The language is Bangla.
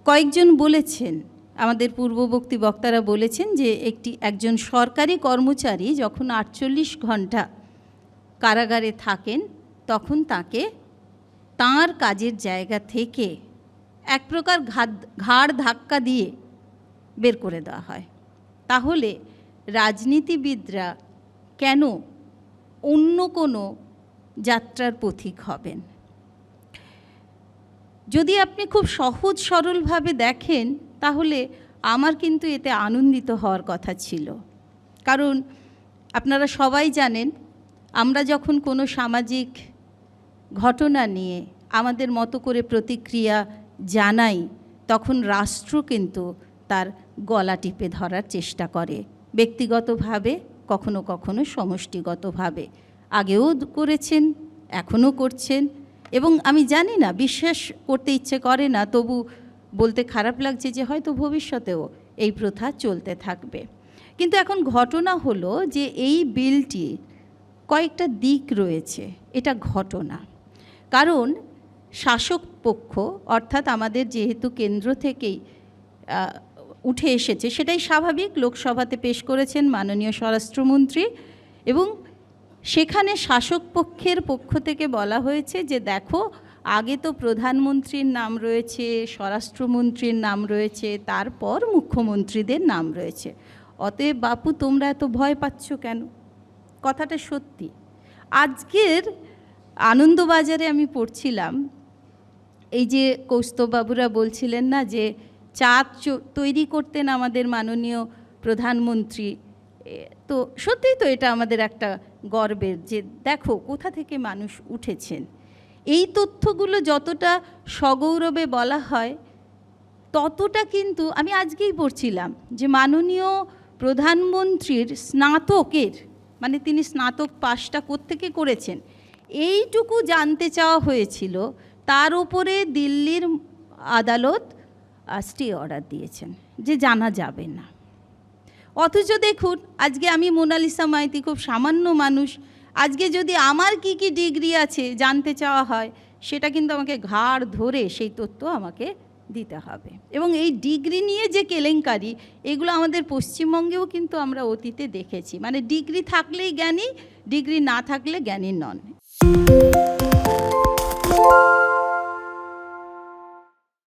কয়েকজন বলেছেন, আমাদের পূর্ববর্তী বক্তারা বলেছেন যে একজন সরকারি কর্মচারী যখন 48 ঘন্টা কারাগারে থাকেন তখন তাকে তাঁর কাজের জায়গা থেকে এক প্রকার ঘাড় ধাক্কা দিয়ে বের করে দেওয়া হয়। তাহলে রাজনীতিবিদরা কেন অন্য কোনো যাত্রার পথিক হবেন? যদি আপনি খুব সহজ সরলভাবে দেখেন তাহলে আমার কিন্তু এতে আনন্দিত হওয়ার কথা ছিল। কারণ আপনারা সবাই জানেন, আমরা যখন কোনো সামাজিক ঘটনা নিয়ে আমাদের মতো করে প্রতিক্রিয়া জানাই তখন রাষ্ট্র কিন্তু তার গলা টিপে ধরার চেষ্টা করে, ব্যক্তিগতভাবে, কখনো কখনো সমষ্টিগতভাবে। আগেও করেছেন, এখনও করছেন, এবং আমি জানি না, বিশ্বাস করতে ইচ্ছে করে না, তবু বলতে খারাপ লাগছে যে হয়তো ভবিষ্যতেও এই প্রথা চলতে থাকবে। কিন্তু এখন ঘটনা হলো যে এই বিলটি কয়েকটা দিক রয়েছে, এটা ঘটনা। কারণ শাসক পক্ষ, অর্থাৎ আমাদের যেহেতু কেন্দ্র থেকেই উঠে এসেছে, সেটাই স্বাভাবিক, লোকসভাতে পেশ করেছেন মাননীয় স্বরাষ্ট্রমন্ত্রী, এবং সেখানে শাসক পক্ষের পক্ষ থেকে বলা হয়েছে যে দেখো, আগে তো প্রধানমন্ত্রীর নাম রয়েছে, স্বরাষ্ট্রমন্ত্রীর নাম রয়েছে, তারপর মুখ্যমন্ত্রীদের নাম রয়েছে, অতএব বাপু তোমরা এত ভয় পাচ্ছ কেন? কথাটা সত্যি। আজকের আনন্দবাজারে আমি পড়ছিলাম, এই যে কৌস্তববাবুরা বলছিলেন না যে চা তৈরি করতেন আমাদের মাননীয় প্রধানমন্ত্রী, তো সত্যিই তো এটা আমাদের একটা গর্বের যে দেখো কোথা থেকে মানুষ উঠেছেন। এই তথ্যগুলো যতটা সগৌরবে বলা হয় ততটা কিন্তু আমি আজকেই পড়ছিলাম যে মাননীয় প্রধানমন্ত্রীর স্নাতকের, মানে তিনি স্নাতক পাশটা কোত্থেকে করেছেন এইটুকু জানতে চাওয়া হয়েছিল, তার উপরে দিল্লির আদালত স্টে অর্ডার দিয়েছেন যে জানা যাবে না। অথচ দেখুন, আজকে আমি মোনালিসা মাইতি, খুব সামান্য মানুষ, আজকে যদি আমার কি কি ডিগ্রি আছে জানতে চাওয়া হয়, সেটা কিন্তু আমাকে ঘাড় ধরে সেই তথ্য আমাকে দিতে হবে। এবং এই ডিগ্রি নিয়ে যে কেলেঙ্কারি, এগুলো আমাদের পশ্চিমবঙ্গেও কিন্তু আমরা অতীতে দেখেছি, মানে ডিগ্রি থাকলেই জ্ঞানী, ডিগ্রি না থাকলে জ্ঞানী নন।